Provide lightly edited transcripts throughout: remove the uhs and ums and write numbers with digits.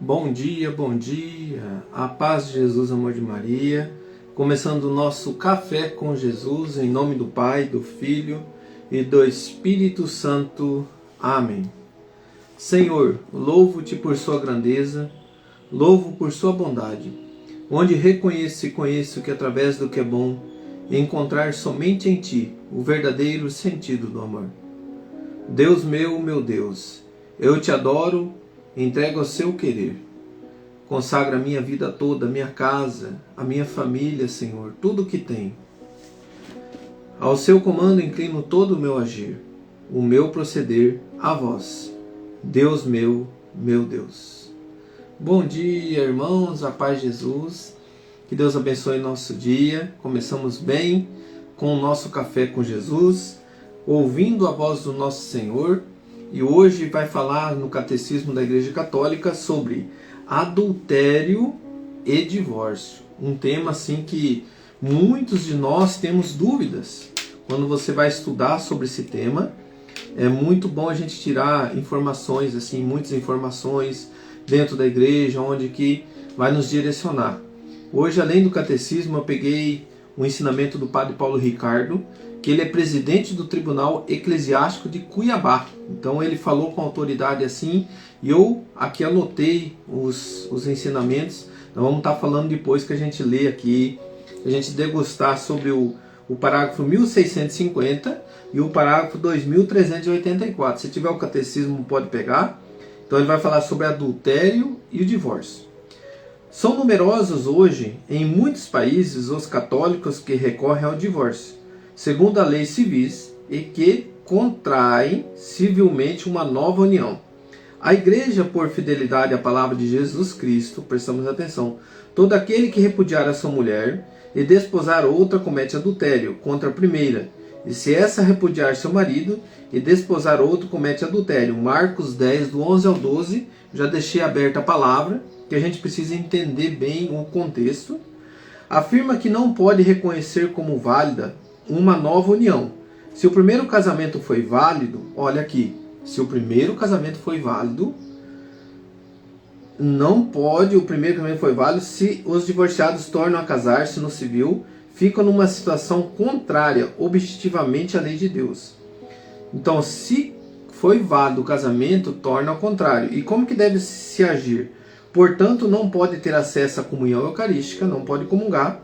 Bom dia, a paz de Jesus, amor de Maria, começando o nosso Café com Jesus, em nome do Pai, do Filho e do Espírito Santo. Amém. Senhor, louvo-te por sua grandeza, louvo por sua bondade, onde reconheço e conheço que através do que é bom, encontrar somente em ti o verdadeiro sentido do amor. Deus meu Deus, eu te adoro, entrego ao seu querer. Consagra a minha vida toda, a minha casa, a minha família, Senhor, tudo o que tenho. Ao seu comando inclino todo o meu agir, o meu proceder a vós. Deus meu Deus. Bom dia, irmãos, a paz de Jesus. Que Deus abençoe nosso dia. Começamos bem com o nosso Café com Jesus, ouvindo a voz do nosso Senhor. E hoje vai falar no Catecismo da Igreja Católica sobre adultério e divórcio. Um tema assim que muitos de nós temos dúvidas. Quando você vai estudar sobre esse tema, é muito bom a gente tirar informações, assim, muitas informações dentro da igreja, onde que vai nos direcionar. Hoje, além do catecismo, eu peguei o ensinamento do Padre Paulo Ricardo, que ele é presidente do Tribunal Eclesiástico de Cuiabá. Então ele falou com autoridade assim, e eu aqui anotei os ensinamentos. Nós vamos estar falando depois que a gente lê aqui, a gente degustar sobre o parágrafo 1650 e o parágrafo 2384. Se tiver o catecismo pode pegar. Então ele vai falar sobre adultério e o divórcio. São numerosos hoje, em muitos países, os católicos que recorrem ao divórcio, segundo a lei civis, e que contraem civilmente uma nova união. A Igreja, por fidelidade à palavra de Jesus Cristo, prestamos atenção, todo aquele que repudiar a sua mulher e desposar outra comete adultério contra a primeira, e se essa repudiar seu marido e desposar outro comete adultério. Marcos 10, do 11 ao 12, já deixei aberta a palavra, que a gente precisa entender bem o contexto. Afirma que não pode reconhecer como válida uma nova união. Se o primeiro casamento foi válido, olha aqui, se o primeiro casamento foi válido, não pode, o primeiro casamento foi válido, se os divorciados tornam a casar-se no civil, ficam numa situação contrária, objetivamente, à lei de Deus. Então, se foi válido o casamento, torna ao contrário. E como que deve se agir? Portanto, não pode ter acesso à comunhão eucarística, não pode comungar,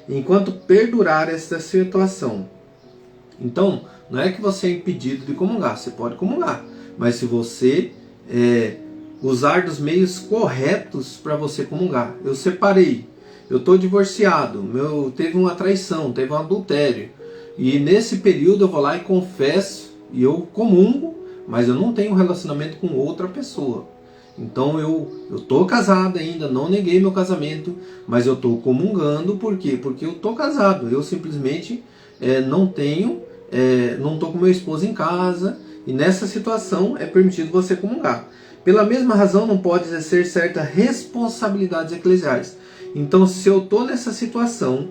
enquanto perdurar esta situação. Então, não é que você é impedido de comungar, você pode comungar, mas se você usar dos meios corretos para você comungar. Eu separei, eu estou divorciado, teve uma traição, teve um adultério, e nesse período eu vou lá e confesso, e eu comungo, mas eu não tenho relacionamento com outra pessoa. Então eu estou casado ainda, não neguei meu casamento, mas eu estou comungando. Por quê? Porque eu estou casado, eu simplesmente não estou com meu esposo em casa, e nessa situação é permitido você comungar. Pela mesma razão não pode exercer certas responsabilidades eclesiais. Então se eu estou nessa situação,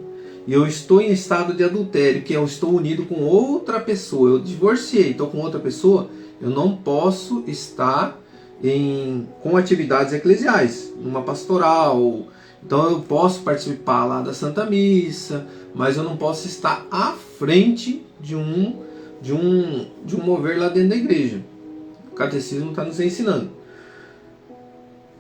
e eu estou em estado de adultério, que eu estou unido com outra pessoa, eu divorciei, estou com outra pessoa, eu não posso estar com atividades eclesiais, numa pastoral. Então eu posso participar lá da Santa Missa, mas eu não posso estar à frente de um mover lá dentro da igreja. O catecismo está nos ensinando.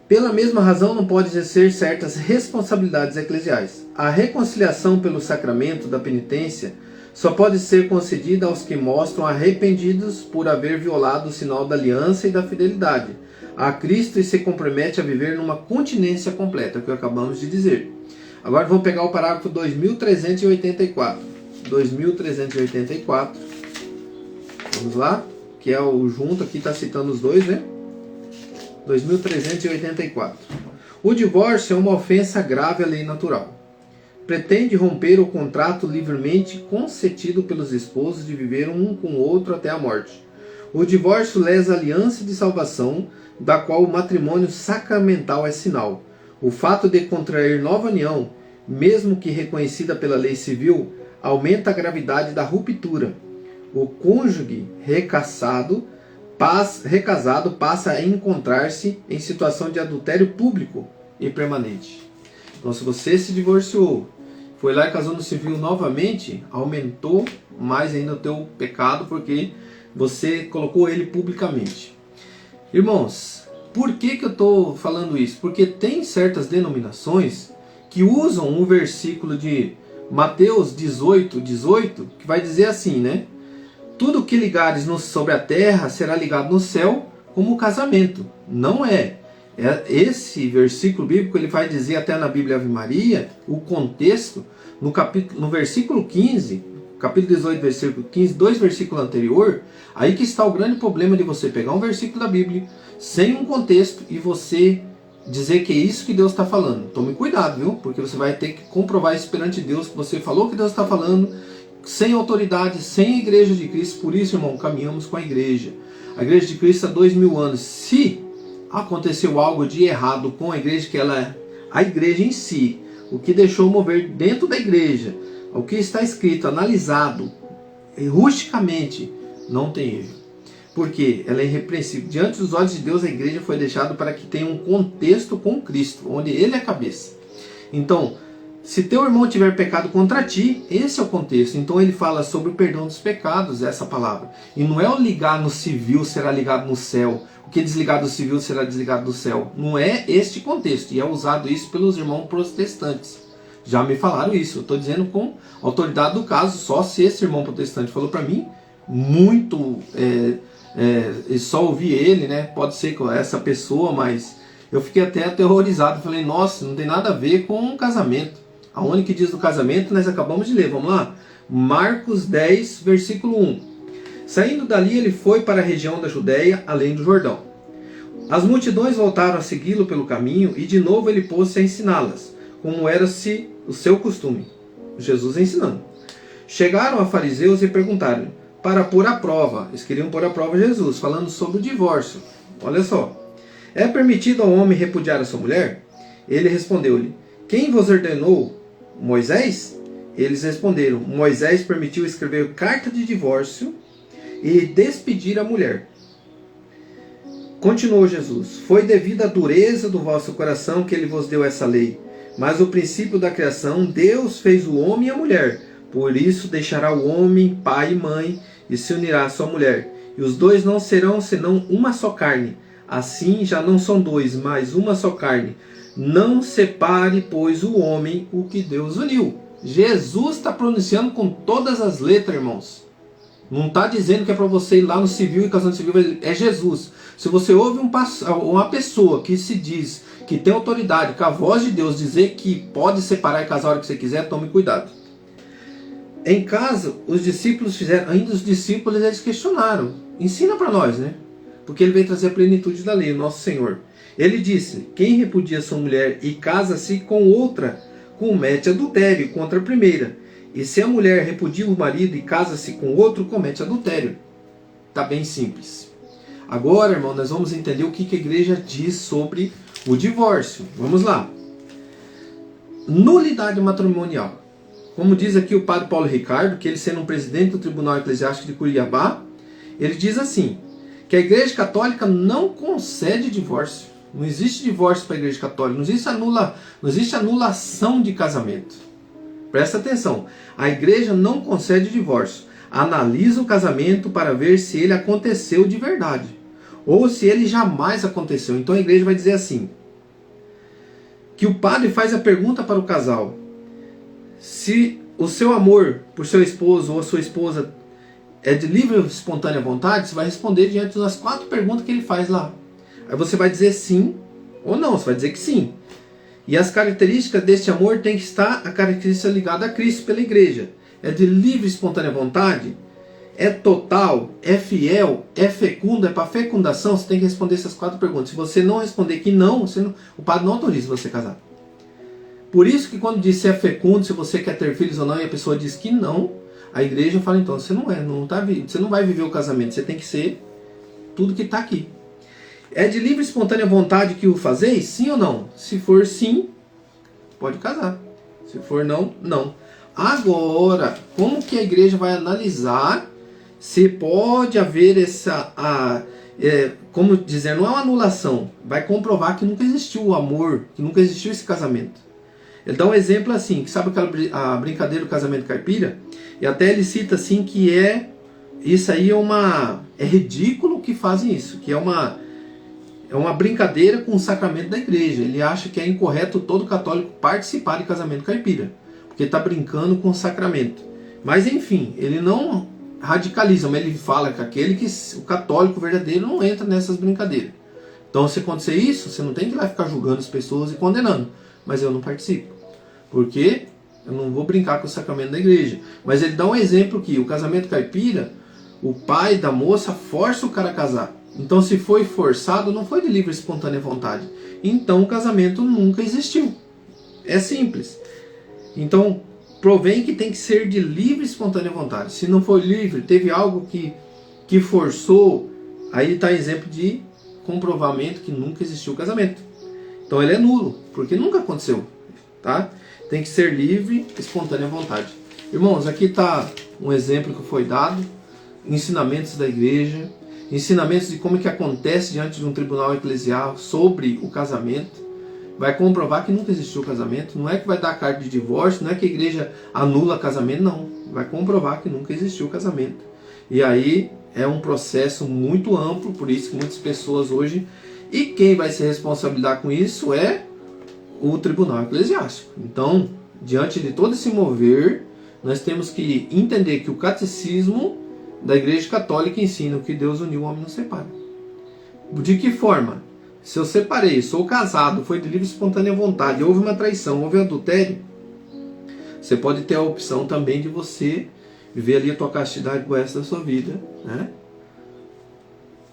Pela mesma razão não pode exercer certas responsabilidades eclesiais. A reconciliação pelo sacramento da penitência só pode ser concedida aos que mostram arrependidos por haver violado o sinal da aliança e da fidelidade a Cristo e se compromete a viver numa continência completa, que acabamos de dizer. Agora vamos pegar o parágrafo 2384. 2384. Vamos lá, que é o junto, aqui está citando os dois, né? 2384. O divórcio é uma ofensa grave à lei natural. Pretende romper o contrato livremente concedido pelos esposos de viver um com o outro até a morte. O divórcio lesa a aliança de salvação, da qual o matrimônio sacramental é sinal. O fato de contrair nova união, mesmo que reconhecida pela lei civil, aumenta a gravidade da ruptura. O cônjuge recassado recasado passa a encontrar-se em situação de adultério público e permanente. Então, se você se divorciou, foi lá e casou no civil novamente, aumentou mais ainda o teu pecado, porque você colocou ele publicamente. Irmãos, por que eu estou falando isso? Porque tem certas denominações que usam o versículo de Mateus 18, que vai dizer assim, né? Tudo que ligares sobre a terra será ligado no céu, como o casamento. Não é. Esse versículo bíblico, ele vai dizer até na Bíblia Ave Maria, o contexto, no versículo 15, capítulo 18, versículo 15, 2 versículos anterior, aí que está o grande problema de você pegar um versículo da Bíblia, sem um contexto, e você dizer que é isso que Deus está falando. Tome cuidado, viu? Porque você vai ter que comprovar isso perante Deus, que você falou que Deus está falando, sem autoridade, sem a igreja de Cristo. Por isso, irmão, caminhamos com a igreja. A igreja de Cristo há 2000 anos. Se aconteceu algo de errado com a igreja, que ela é a igreja em si, o que deixou mover dentro da igreja, o que está escrito, analisado, rusticamente, não tem erro. Porque ela é irrepreensível. Diante dos olhos de Deus, a igreja foi deixada para que tenha um contexto com Cristo, onde Ele é a cabeça. Então, se teu irmão tiver pecado contra ti, esse é o contexto. Então ele fala sobre o perdão dos pecados, essa palavra. E não é o ligar no civil será ligado no céu. O que é desligado do civil será desligado do céu. Não é este contexto. E é usado isso pelos irmãos protestantes. Já me falaram isso. Eu estou dizendo com autoridade do caso. Só se esse irmão protestante falou para mim, muito... só ouvi ele, né? Pode ser com essa pessoa, mas eu fiquei até aterrorizado. Falei, nossa, não tem nada a ver com um casamento. Aonde que diz do casamento, nós acabamos de ler. Vamos lá? Marcos 10, versículo 1. Saindo dali, ele foi para a região da Judéia, além do Jordão. As multidões voltaram a segui-lo pelo caminho, e de novo ele pôs-se a ensiná-las, como era-se o seu costume. Jesus ensinando. Chegaram a fariseus e perguntaram-lhe, para pôr à prova, eles queriam pôr à prova Jesus, falando sobre o divórcio. Olha só. É permitido ao homem repudiar a sua mulher? Ele respondeu-lhe, quem vos ordenou? Moisés? Eles responderam, Moisés permitiu escrever carta de divórcio e despedir a mulher. Continuou Jesus, foi devido à dureza do vosso coração que ele vos deu essa lei, mas o princípio da criação, Deus fez o homem e a mulher, por isso deixará o homem pai e mãe e se unirá à sua mulher, e os dois não serão senão uma só carne, assim já não são dois, mas uma só carne. Não separe, pois, o homem o que Deus uniu. Jesus está pronunciando com todas as letras, irmãos. Não está dizendo que é para você ir lá no civil e casando civil. É Jesus. Se você ouve uma pessoa que se diz que tem autoridade, com a voz de Deus, dizer que pode separar e casar a hora que você quiser, tome cuidado. Em casa, os discípulos fizeram, ainda os discípulos eles questionaram. Ensina para nós, né? Porque ele veio trazer a plenitude da lei, o nosso Senhor. Ele disse, quem repudia sua mulher e casa-se com outra, comete adultério contra a primeira. E se a mulher repudia o marido e casa-se com outro, comete adultério. Está bem simples. Agora, irmão, nós vamos entender o que a igreja diz sobre o divórcio. Vamos lá. Nulidade matrimonial. Como diz aqui o padre Paulo Ricardo, que ele sendo um presidente do Tribunal Eclesiástico de Cuiabá, ele diz assim, que a igreja católica não concede divórcio. Não existe divórcio para a igreja católica, não existe anulação de casamento. Presta atenção, a igreja não concede divórcio, analisa o casamento para ver se ele aconteceu de verdade, ou se ele jamais aconteceu. Então a igreja vai dizer assim, que o padre faz a pergunta para o casal, se o seu amor por seu esposo ou a sua esposa é de livre e espontânea vontade, você vai responder diante das 4 perguntas que ele faz lá. Aí você vai dizer sim ou não, você vai dizer que sim. E as características deste amor tem que estar a característica ligada a Cristo pela igreja. É de livre e espontânea vontade? É total? É fiel? É fecundo? É para fecundação? Você tem que responder essas 4 perguntas. Se você não responder que não, o padre não autoriza você casar. Por isso que quando diz se é fecundo, se você quer ter filhos ou não, e a pessoa diz que não, a igreja fala, então, você não vai viver o casamento, você tem que ser tudo que está aqui. É de livre e espontânea vontade que o fazeis? Sim ou não? Se for sim, pode casar. Se for não, não. Agora, como que a igreja vai analisar se pode haver como dizer, não é uma anulação, vai comprovar que nunca existiu o amor, que nunca existiu esse casamento. Ele dá um exemplo assim, que sabe a brincadeira do casamento caipira? E até ele cita assim que isso aí é ridículo que fazem isso, que é uma brincadeira com o sacramento da igreja. Ele acha que é incorreto todo católico participar de casamento caipira, porque está brincando com o sacramento. Mas enfim, ele não radicaliza, mas ele fala que o católico verdadeiro não entra nessas brincadeiras. Então, se acontecer isso, você não tem que ir lá ficar julgando as pessoas e condenando. Mas eu não participo, porque eu não vou brincar com o sacramento da igreja. Mas ele dá um exemplo que o casamento caipira, o pai da moça força o cara a casar. Então, se foi forçado, não foi de livre e espontânea vontade. Então, o casamento nunca existiu. É simples. Então, provém que tem que ser de livre e espontânea vontade. Se não foi livre, teve algo que forçou, aí está exemplo de comprovamento que nunca existiu o casamento. Então ele é nulo, porque nunca aconteceu. Tá? Tem que ser livre e espontânea vontade. Irmãos, aqui está um exemplo que foi dado, ensinamentos da igreja, ensinamentos de como que acontece diante de um tribunal eclesial sobre o casamento. Vai comprovar que nunca existiu casamento. Não é que vai dar carta de divórcio, não é que a igreja anula casamento, não. Vai comprovar que nunca existiu casamento. E aí é um processo muito amplo, por isso que muitas pessoas hoje... E quem vai se responsabilizar com isso é o tribunal eclesiástico. Então, diante de todo esse mover, nós temos que entender que o catecismo da Igreja Católica ensina que Deus uniu o homem não separa. De que forma? Se eu separei, sou casado, foi de livre e espontânea vontade, houve uma traição, houve adultério, você pode ter a opção também de você viver ali a tua castidade com essa da sua vida, né?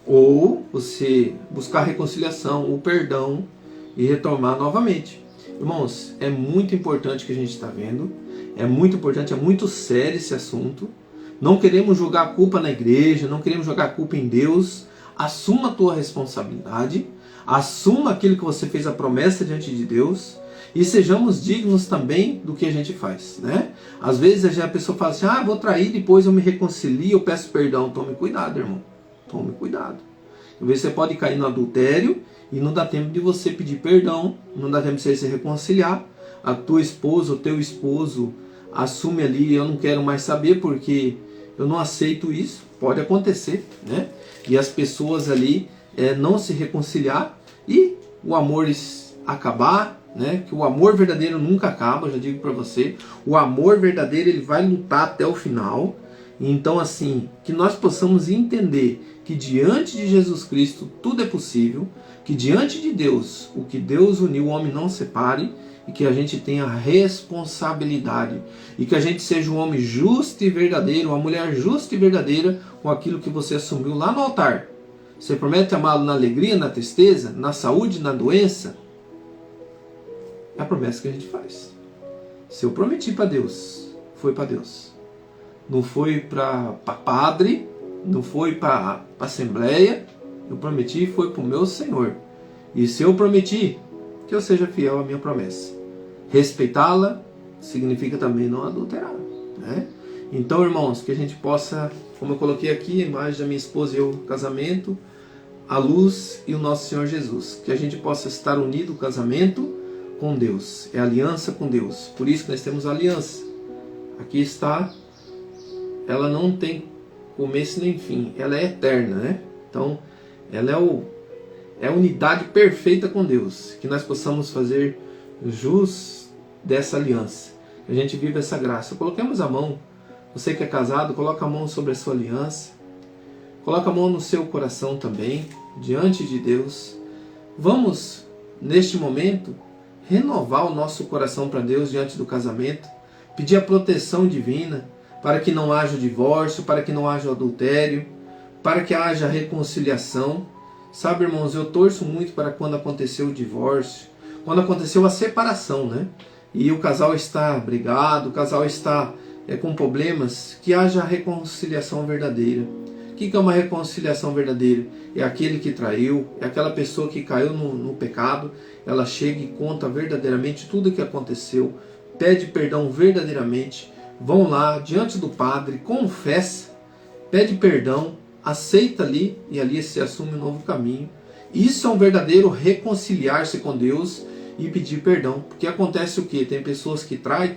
Ou você buscar a reconciliação, o perdão e retomar novamente. Irmãos, é muito importante o que a gente está vendo, é muito importante, é muito sério esse assunto. Não queremos jogar a culpa na igreja, não queremos jogar a culpa em Deus. Assuma a tua responsabilidade, assuma aquilo que você fez a promessa diante de Deus e sejamos dignos também do que a gente faz, né? Às vezes a pessoa fala assim, vou trair, depois eu me reconcilio, eu peço perdão. Tome cuidado, irmão, tome cuidado. Às vezes você pode cair no adultério e não dá tempo de você pedir perdão, não dá tempo de você se reconciliar. A tua esposa, o teu esposo assume ali, eu não quero mais saber porque eu não aceito isso, pode acontecer, né? E as pessoas ali não se reconciliar e o amor acabar, né? Que o amor verdadeiro nunca acaba, eu já digo para você, o amor verdadeiro ele vai lutar até o final. Então assim, que nós possamos entender que diante de Jesus Cristo tudo é possível, que diante de Deus, o que Deus uniu o homem não separe, e que a gente tenha responsabilidade, e que a gente seja um homem justo e verdadeiro, uma mulher justa e verdadeira com aquilo que você assumiu lá no altar. Você promete amá-lo na alegria, na tristeza, na saúde, na doença? É a promessa que a gente faz. Se eu prometi para Deus, foi para Deus. Não foi para padre, não foi para assembleia, eu prometi foi para o meu Senhor. E se eu prometi, que eu seja fiel à minha promessa. Respeitá-la significa também não adulterar, né? Então, irmãos, que a gente possa, como eu coloquei aqui, a imagem da minha esposa e eu, casamento, a luz e o nosso Senhor Jesus. Que a gente possa estar unido o casamento com Deus. É aliança com Deus. Por isso que nós temos aliança. Aqui está, ela não tem começo nem fim, ela é eterna, né? Então, ela é a unidade perfeita com Deus. Que nós possamos fazer jus dessa aliança. Que a gente viva essa graça. Coloquemos a mão. Você que é casado, coloca a mão sobre a sua aliança. Coloca a mão no seu coração também, diante de Deus. Vamos, neste momento, renovar o nosso coração para Deus diante do casamento. Pedir a proteção divina para que não haja divórcio, para que não haja adultério, para que haja reconciliação. Sabe, irmãos, eu torço muito para quando aconteceu o divórcio, quando aconteceu a separação, né? E o casal está brigado, o casal está com problemas, que haja reconciliação verdadeira. O que é uma reconciliação verdadeira? É aquele que traiu, é aquela pessoa que caiu no pecado, ela chega e conta verdadeiramente tudo o que aconteceu, pede perdão verdadeiramente, vão lá diante do padre, confessa, pede perdão, aceita ali e ali se assume um novo caminho. Isso é um verdadeiro reconciliar-se com Deus e pedir perdão. Porque acontece o quê? Tem pessoas que traem,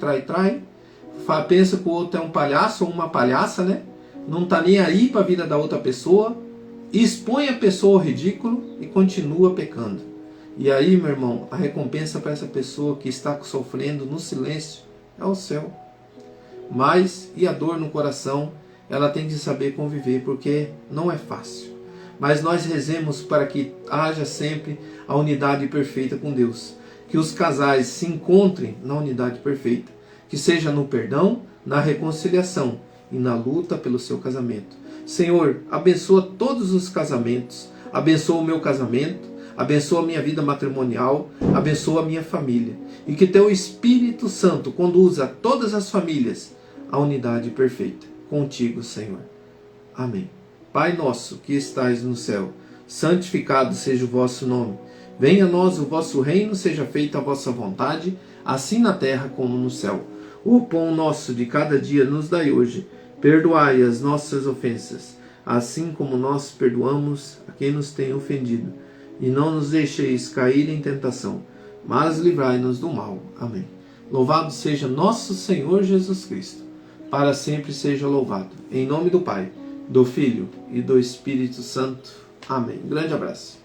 pensa que o outro é um palhaço ou uma palhaça, né? Não está nem aí para a vida da outra pessoa, expõe a pessoa ao ridículo e continua pecando. E aí, meu irmão, a recompensa para essa pessoa que está sofrendo no silêncio é o céu. Mas, e a dor no coração, ela tem de saber conviver, porque não é fácil. Mas nós rezemos para que haja sempre a unidade perfeita com Deus. Que os casais se encontrem na unidade perfeita. Que seja no perdão, na reconciliação e na luta pelo seu casamento. Senhor, abençoa todos os casamentos. Abençoa o meu casamento. Abençoa a minha vida matrimonial. Abençoa a minha família. E que teu Espírito Santo conduza todas as famílias à unidade perfeita. Contigo, Senhor. Amém. Pai nosso que estais no céu, santificado seja o vosso nome. Venha a nós o vosso reino, seja feita a vossa vontade, assim na terra como no céu. O pão nosso de cada dia nos dai hoje. Perdoai as nossas ofensas, assim como nós perdoamos a quem nos tem ofendido. E não nos deixeis cair em tentação, mas livrai-nos do mal. Amém. Louvado seja nosso Senhor Jesus Cristo. Para sempre seja louvado. Em nome do Pai, do Filho e do Espírito Santo. Amém. Grande abraço.